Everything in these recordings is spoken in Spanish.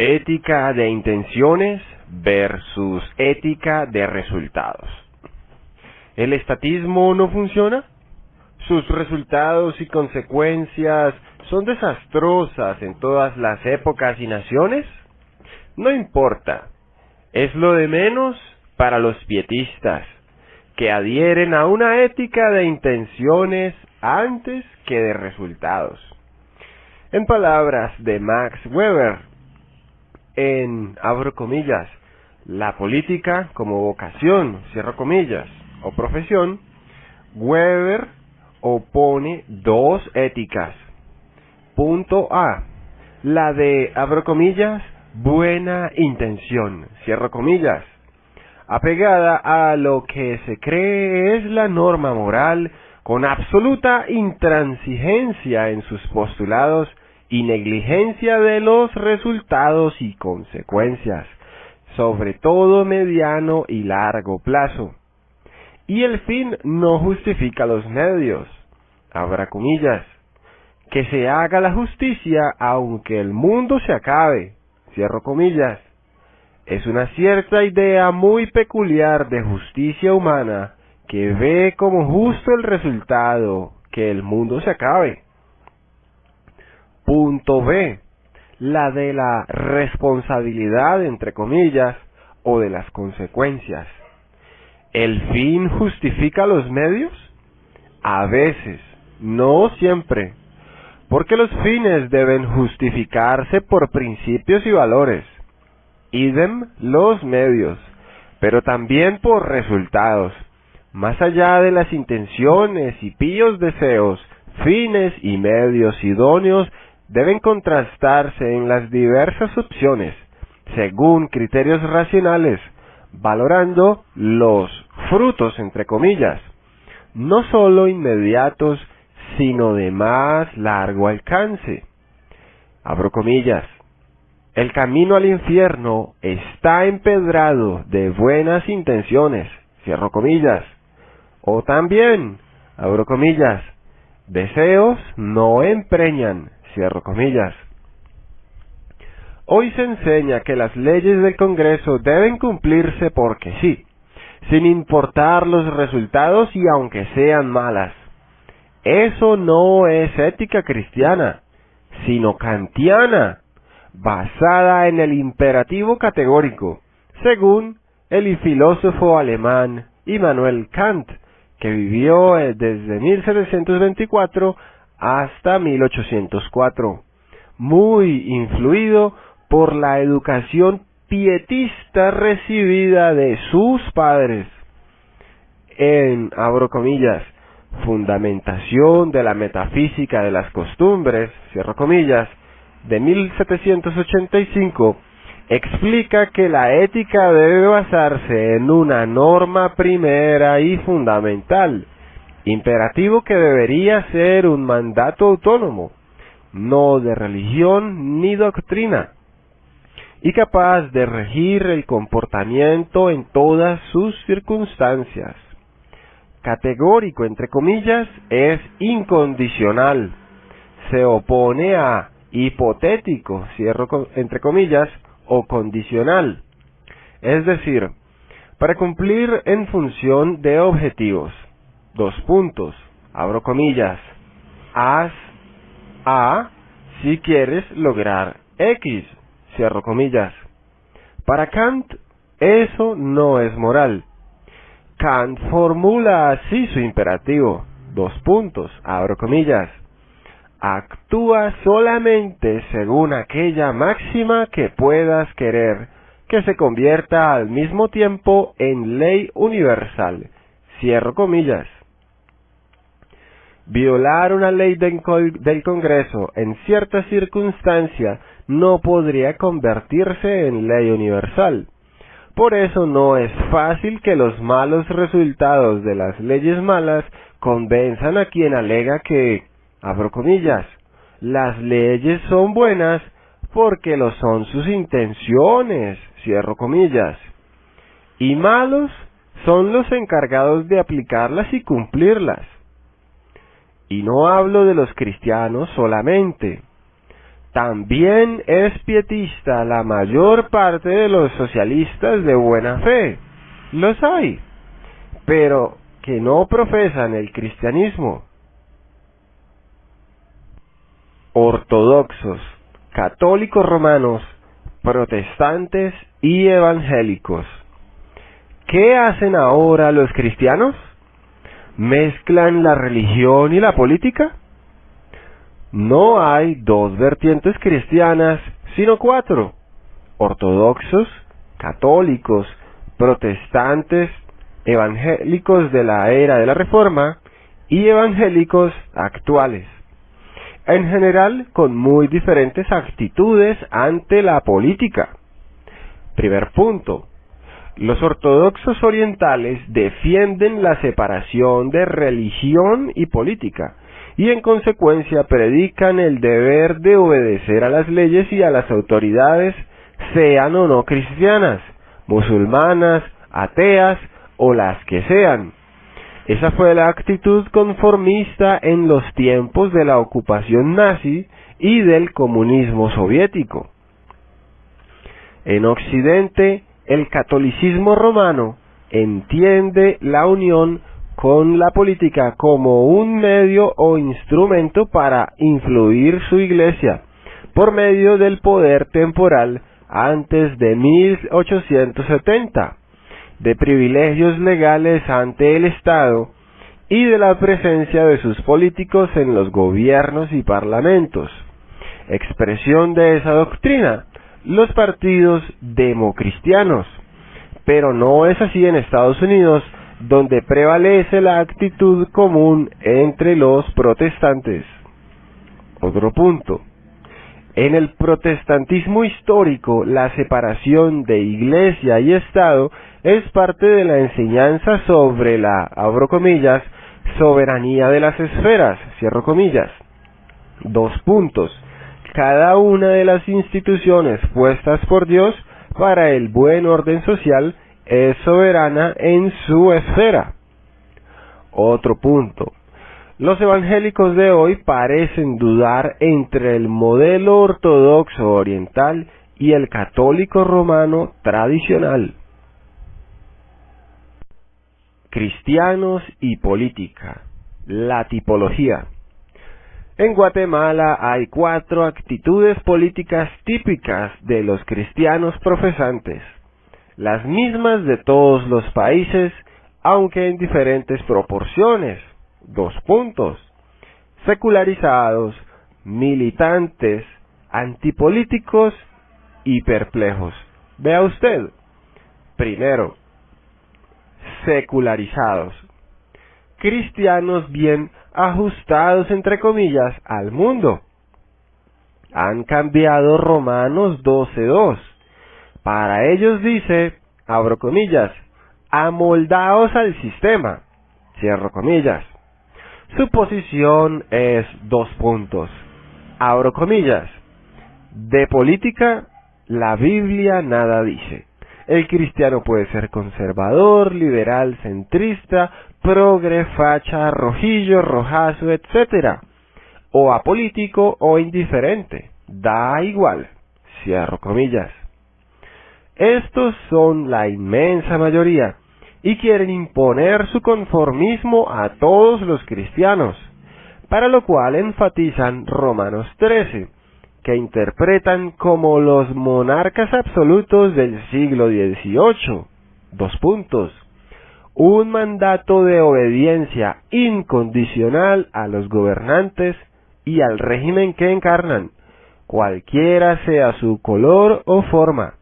Ética de intenciones versus ética de resultados. ¿El estatismo no funciona? ¿Sus resultados y consecuencias son desastrosas en todas las épocas y naciones? No importa, es lo de menos para los pietistas, que adhieren a una ética de intenciones antes que de resultados. En palabras de Max Weber, abro comillas, la política como vocación, cierro comillas, o profesión, Weber opone dos éticas. Punto A, la de, abro comillas, buena intención, cierro comillas, apegada a lo que se cree es la norma moral, con absoluta intransigencia en sus postulados y negligencia de los resultados y consecuencias, sobre todo mediano y largo plazo. Y el fin no justifica los medios, abra comillas, que se haga la justicia aunque el mundo se acabe, cierro comillas. Es una cierta idea muy peculiar de justicia humana que ve como justo el resultado que el mundo se acabe. Punto B, la de la responsabilidad, entre comillas, o de las consecuencias. ¿El fin justifica los medios? A veces, no siempre, porque los fines deben justificarse por principios y valores. Idem los medios, pero también por resultados. Más allá de las intenciones y píos deseos, fines y medios idóneos deben contrastarse en las diversas opciones, según criterios racionales, valorando los frutos, entre comillas, no sólo inmediatos, sino de más largo alcance. Abro comillas. El camino al infierno está empedrado de buenas intenciones, cierro comillas. O también, abro comillas, deseos no empreñan, cierro comillas. Hoy se enseña que las leyes del Congreso deben cumplirse porque sí, sin importar los resultados y aunque sean malas. Eso no es ética cristiana, sino kantiana, basada en el imperativo categórico, según el filósofo alemán Immanuel Kant, que vivió desde 1724 hasta 1804, muy influido por la educación pietista recibida de sus padres. En, abro comillas, Fundamentación de la metafísica de las costumbres, cierro comillas, de 1785, explica que la ética debe basarse en una norma primera y fundamental, imperativo que debería ser un mandato autónomo, no de religión ni doctrina, y capaz de regir el comportamiento en todas sus circunstancias. Categórico, entre comillas, es incondicional, se opone a hipotético, cierro entre comillas, o condicional, es decir, para cumplir en función de objetivos. Dos puntos, abro comillas, haz A si quieres lograr X, cierro comillas. Para Kant, eso no es moral. Kant formula así su imperativo, dos puntos, abro comillas. Actúa solamente según aquella máxima que puedas querer, que se convierta al mismo tiempo en ley universal, cierro comillas. Violar una ley del Congreso en cierta circunstancia no podría convertirse en ley universal. Por eso no es fácil que los malos resultados de las leyes malas convenzan a quien alega que, abro comillas, las leyes son buenas porque lo son sus intenciones, cierro comillas, y malos son los encargados de aplicarlas y cumplirlas. Y no hablo de los cristianos solamente. También es pietista la mayor parte de los socialistas de buena fe. Los hay, pero que no profesan el cristianismo. Ortodoxos, católicos romanos, protestantes y evangélicos. ¿Qué hacen ahora los cristianos? ¿Mezclan la religión y la política? No hay dos vertientes cristianas, sino cuatro: ortodoxos, católicos, protestantes, evangélicos de la era de la Reforma y evangélicos actuales. En general, con muy diferentes actitudes ante la política. Primer punto. Los ortodoxos orientales defienden la separación de religión y política, y en consecuencia predican el deber de obedecer a las leyes y a las autoridades, sean o no cristianas, musulmanas, ateas o las que sean. Esa fue la actitud conformista en los tiempos de la ocupación nazi y del comunismo soviético. En Occidente, el catolicismo romano entiende la unión con la política como un medio o instrumento para influir su iglesia por medio del poder temporal antes de 1870, de privilegios legales ante el Estado y de la presencia de sus políticos en los gobiernos y parlamentos. Expresión de esa doctrina, los partidos democristianos. Pero no es así en Estados Unidos, donde prevalece la actitud común entre los protestantes. Otro punto. En el protestantismo histórico, la separación de iglesia y Estado es parte de la enseñanza sobre la, abro comillas, soberanía de las esferas, cierro comillas. 2 puntos. Cada una de las instituciones puestas por Dios para el buen orden social es soberana en su esfera. Otro punto. Los evangélicos de hoy parecen dudar entre el modelo ortodoxo oriental y el católico romano tradicional. Cristianos y política. La tipología. En Guatemala hay 4 actitudes políticas típicas de los cristianos profesantes, las mismas de todos los países, aunque en diferentes proporciones. 2 puntos. Secularizados, militantes, antipolíticos y perplejos. Vea usted. Primero, secularizados. Cristianos bien ajustados, entre comillas, al mundo. Han cambiado Romanos 12:2. Para ellos dice, abro comillas, amoldaos al sistema, cierro comillas. Su posición es 2 puntos. Abro comillas. De política, la Biblia nada dice. El cristiano puede ser conservador, liberal, centrista, progre, facha, rojillo, rojazo, etc. O apolítico o indiferente. Da igual. Cierro comillas. Estos son la inmensa mayoría y quieren imponer su conformismo a todos los cristianos, para lo cual enfatizan Romanos 13, que interpretan como los monarcas absolutos del siglo XVIII. 2 puntos. Un mandato de obediencia incondicional a los gobernantes y al régimen que encarnan, cualquiera sea su color o forma.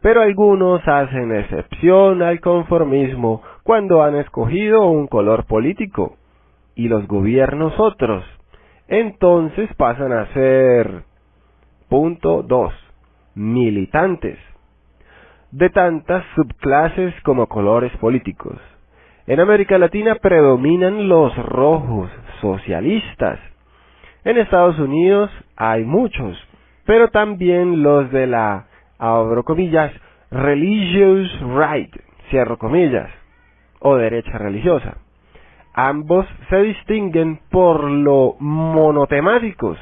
Pero algunos hacen excepción al conformismo cuando han escogido un color político, y los gobiernos otros. Entonces pasan a ser, punto 2, militantes, de tantas subclases como colores políticos. En América Latina predominan los rojos, socialistas. En Estados Unidos hay muchos, pero también los de la, abro comillas, religious right, cierro comillas, o derecha religiosa. Ambos se distinguen por lo monotemáticos.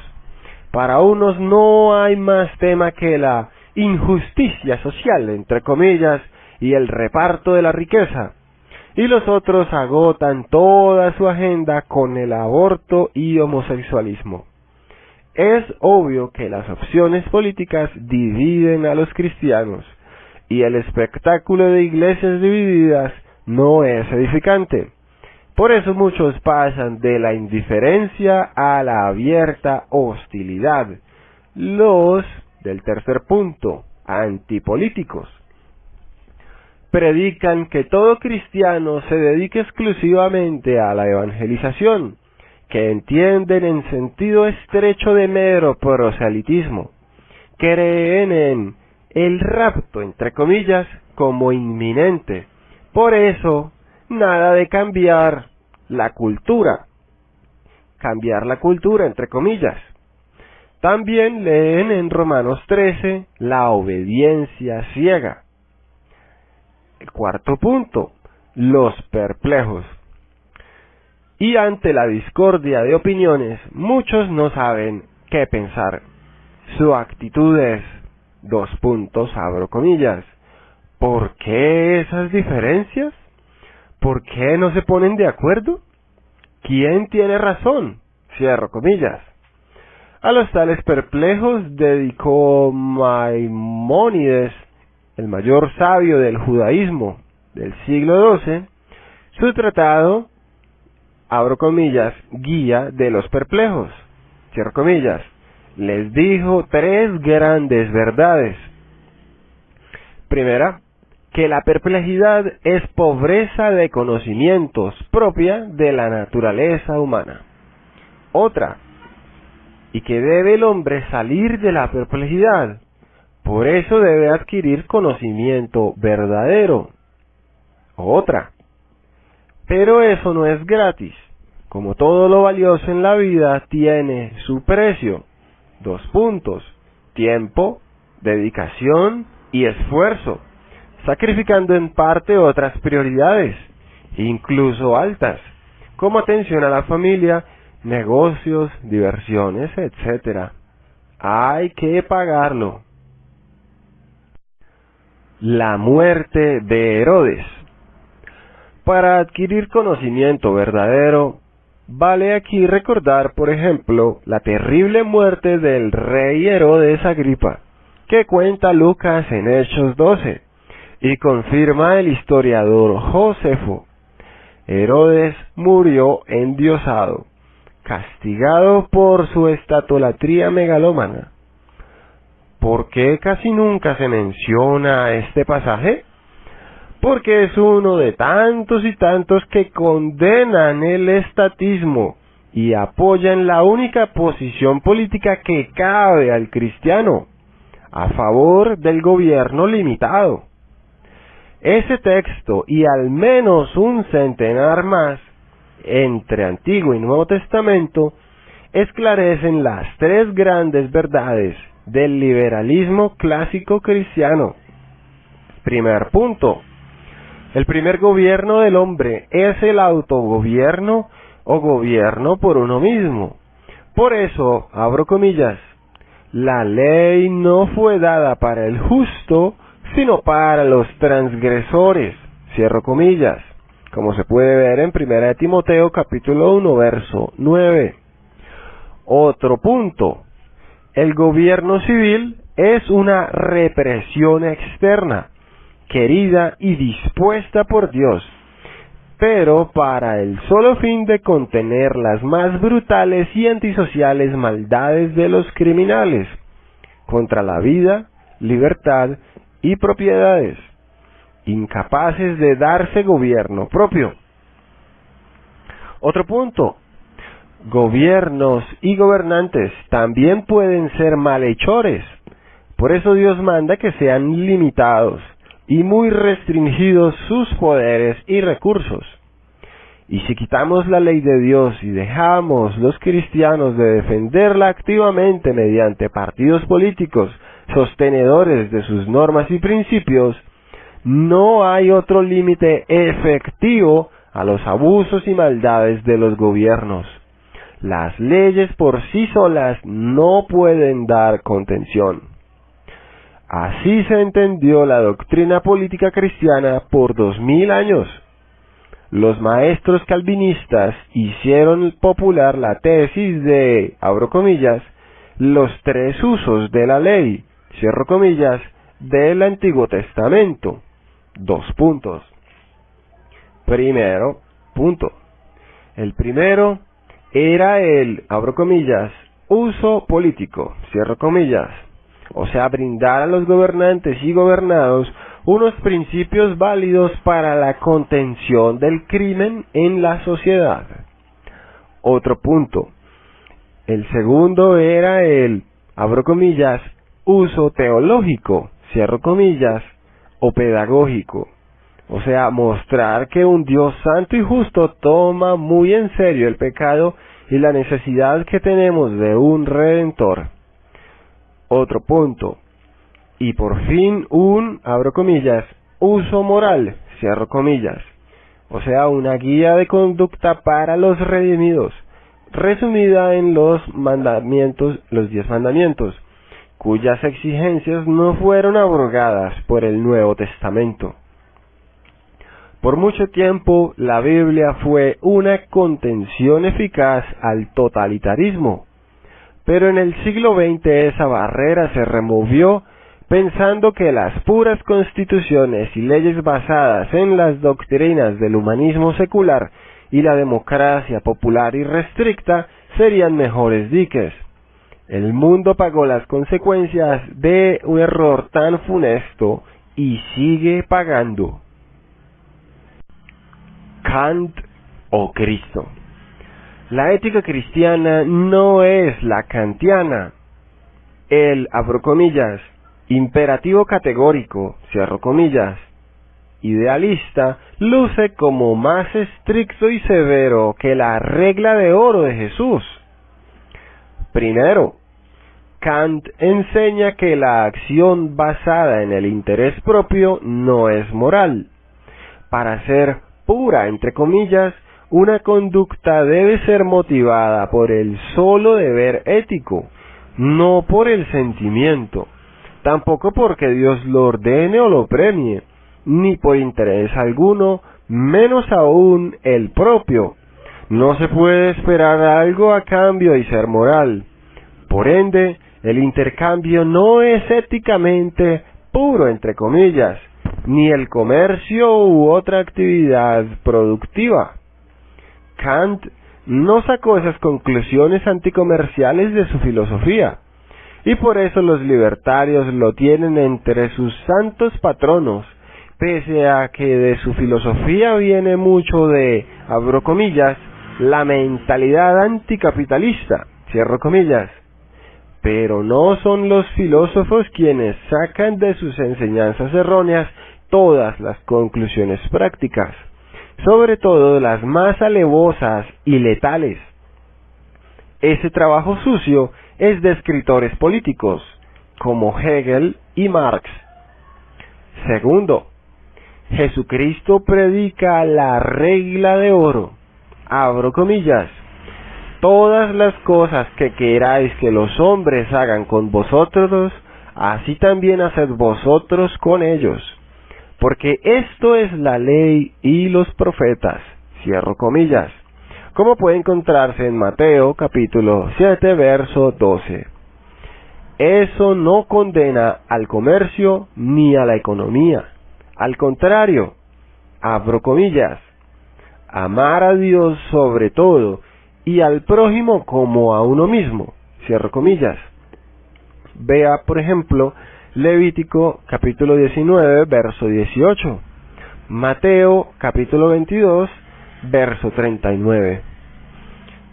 Para unos no hay más tema que la injusticia social, entre comillas, y el reparto de la riqueza, y los otros agotan toda su agenda con el aborto y homosexualismo. Es obvio que las opciones políticas dividen a los cristianos, y el espectáculo de iglesias divididas no es edificante. Por eso muchos pasan de la indiferencia a la abierta hostilidad. Los del tercer punto, antipolíticos, predican que todo cristiano se dedique exclusivamente a la evangelización, que entienden en sentido estrecho de mero proselitismo, creen en el rapto, entre comillas, como inminente. Por eso, nada de cambiar la cultura, entre comillas. También leen en Romanos 13 la obediencia ciega. El cuarto punto, los perplejos. Y ante la discordia de opiniones, muchos no saben qué pensar. Su actitud es, abro comillas, ¿por qué esas diferencias? ¿Por qué no se ponen de acuerdo? ¿Quién tiene razón? Cierro comillas. A los tales perplejos dedicó Maimónides, el mayor sabio del judaísmo del siglo XII, su tratado, abro comillas, guía de los perplejos, cierro comillas. Les dijo 3 grandes verdades. Primera, que la perplejidad es pobreza de conocimientos propia de la naturaleza humana. Otra, y que debe el hombre salir de la perplejidad, por eso debe adquirir conocimiento verdadero. Otra, pero eso no es gratis, como todo lo valioso en la vida tiene su precio. Tiempo, dedicación y esfuerzo, sacrificando en parte otras prioridades, incluso altas, como atención a la familia, negocios, diversiones, etc. Hay que pagarlo. La muerte de Herodes. Para adquirir conocimiento verdadero, vale aquí recordar, por ejemplo, la terrible muerte del rey Herodes Agripa, que cuenta Lucas en Hechos 12, y confirma el historiador Josefo. Herodes murió endiosado, castigado por su estatolatría megalómana. ¿Por qué casi nunca se menciona este pasaje? Porque es uno de tantos y tantos que condenan el estatismo y apoyan la única posición política que cabe al cristiano, a favor del gobierno limitado. Ese texto y al menos un centenar más, entre Antiguo y Nuevo Testamento, esclarecen las 3 grandes verdades del liberalismo clásico cristiano. Primer punto. El primer gobierno del hombre es el autogobierno o gobierno por uno mismo. Por eso, abro comillas, la ley no fue dada para el justo, sino para los transgresores, cierro comillas, como se puede ver en 1 Timoteo capítulo 1, verso 9. Otro punto. El gobierno civil es una represión externa, querida y dispuesta por Dios, pero para el solo fin de contener las más brutales y antisociales maldades de los criminales, contra la vida, libertad y propiedades, incapaces de darse gobierno propio. Otro punto. Gobiernos y gobernantes también pueden ser malhechores. Por eso Dios manda que sean limitados y muy restringidos sus poderes y recursos. Y si quitamos la ley de Dios y dejamos los cristianos de defenderla activamente mediante partidos políticos sostenedores de sus normas y principios, no hay otro límite efectivo a los abusos y maldades de los gobiernos. Las leyes por sí solas no pueden dar contención. Así se entendió la doctrina política cristiana por 2000 años. Los maestros calvinistas hicieron popular la tesis de, abro comillas, los tres usos de la ley, cierro comillas, del Antiguo Testamento. Primero, punto. El primero era el, abro comillas, uso político, cierro comillas, o sea, brindar a los gobernantes y gobernados unos principios válidos para la contención del crimen en la sociedad. Otro punto. El segundo era el, abro comillas, uso teológico, cierro comillas, o pedagógico. O sea, mostrar que un Dios santo y justo toma muy en serio el pecado y la necesidad que tenemos de un Redentor. Otro punto. Y por fin un, abro comillas, uso moral, cierro comillas. O sea, una guía de conducta para los redimidos, resumida en los mandamientos, los 10 mandamientos, cuyas exigencias no fueron abrogadas por el Nuevo Testamento. Por mucho tiempo, la Biblia fue una contención eficaz al totalitarismo, pero en el siglo XX esa barrera se removió pensando que las puras constituciones y leyes basadas en las doctrinas del humanismo secular y la democracia popular y restricta serían mejores diques. El mundo pagó las consecuencias de un error tan funesto y sigue pagando. Kant o Cristo. La ética cristiana no es la kantiana. El, abro comillas, imperativo categórico, cierro comillas, idealista, luce como más estricto y severo que la regla de oro de Jesús. Primero, Kant enseña que la acción basada en el interés propio no es moral. Para ser pura, entre comillas, una conducta debe ser motivada por el solo deber ético, no por el sentimiento, tampoco porque Dios lo ordene o lo premie, ni por interés alguno, menos aún el propio. No se puede esperar algo a cambio y ser moral. Por ende, el intercambio no es éticamente puro, entre comillas, ni el comercio u otra actividad productiva. Kant no sacó esas conclusiones anticomerciales de su filosofía, y por eso los libertarios lo tienen entre sus santos patronos, pese a que de su filosofía viene mucho de, abro comillas, la mentalidad anticapitalista, cierro comillas. Pero no son los filósofos quienes sacan de sus enseñanzas erróneas todas las conclusiones prácticas, sobre todo las más alevosas y letales. Ese trabajo sucio es de escritores políticos, como Hegel y Marx. Segundo, Jesucristo predica la regla de oro, abro comillas, todas las cosas que queráis que los hombres hagan con vosotros, así también haced vosotros con ellos, porque esto es la ley y los profetas, cierro comillas, como puede encontrarse en Mateo capítulo 7 verso 12. Eso no condena al comercio ni a la economía, al contrario, abro comillas, amar a Dios sobre todo y al prójimo como a uno mismo, cierro comillas. Vea, por ejemplo, Levítico capítulo 19, verso 18, Mateo capítulo 22, verso 39.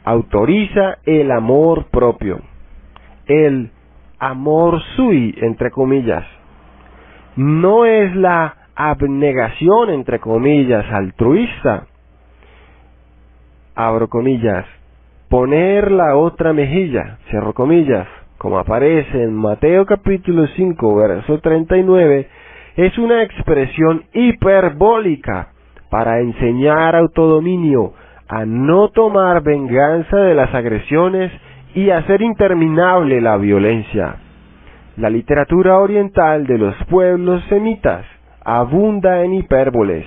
Autoriza el amor propio, el amor sui, entre comillas. No es la abnegación, entre comillas, altruista, abro comillas, poner la otra mejilla, cierro comillas, como aparece en Mateo capítulo 5, verso 39, es una expresión hiperbólica para enseñar autodominio, a no tomar venganza de las agresiones y hacer interminable la violencia. La literatura oriental de los pueblos semitas abunda en hipérboles,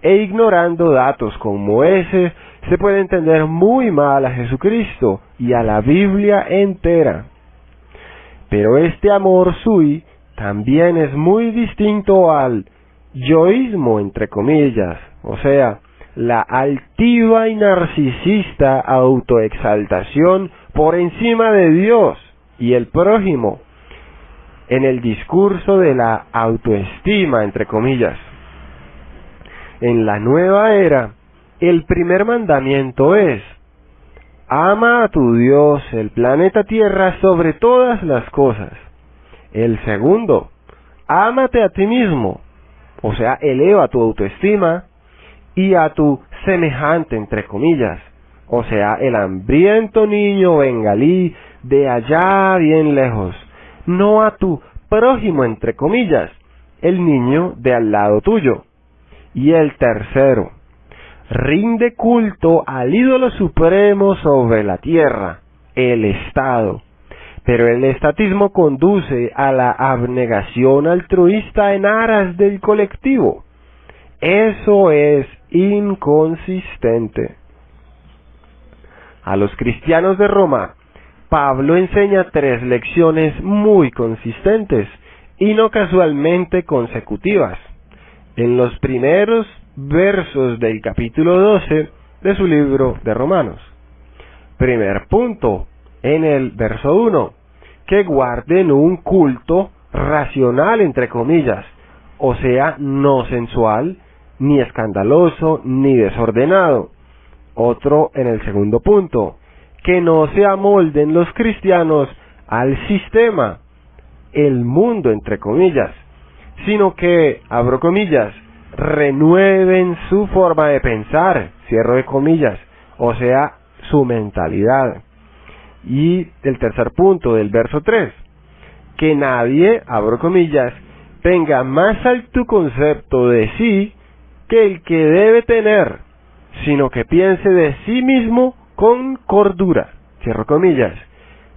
e ignorando datos como ese, se puede entender muy mal a Jesucristo y a la Biblia entera. Pero este amor sui también es muy distinto al yoísmo, entre comillas, o sea, la altiva y narcisista autoexaltación por encima de Dios y el prójimo, en el discurso de la autoestima, entre comillas. En la nueva era, el primer mandamiento es: ama a tu Dios, el planeta Tierra, sobre todas las cosas. El segundo: ámate a ti mismo, o sea, eleva tu autoestima, y a tu semejante, entre comillas, o sea, el hambriento niño bengalí de allá bien lejos, no a tu prójimo, entre comillas, el niño de al lado tuyo. Y el tercero: rinde culto al ídolo supremo sobre la tierra, el Estado. Pero el estatismo conduce a la abnegación altruista en aras del colectivo. Eso es inconsistente. A los cristianos de Roma, Pablo enseña 3 lecciones muy consistentes y no casualmente consecutivas, en los primeros versos del capítulo 12 de su libro de Romanos. Primer punto, en el verso 1, que guarden un culto racional, entre comillas, o sea, no sensual, ni escandaloso, ni desordenado. Otro en el segundo punto, que no se amolden los cristianos al sistema, el mundo, entre comillas, sino que, abro comillas, renueven su forma de pensar, cierro de comillas, o sea, su mentalidad. Y el tercer punto del verso 3, que nadie, abro comillas, tenga más alto concepto de sí que el que debe tener, sino que piense de sí mismo con cordura, cierro comillas.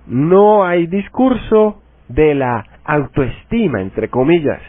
No hay discurso de la autoestima, entre comillas,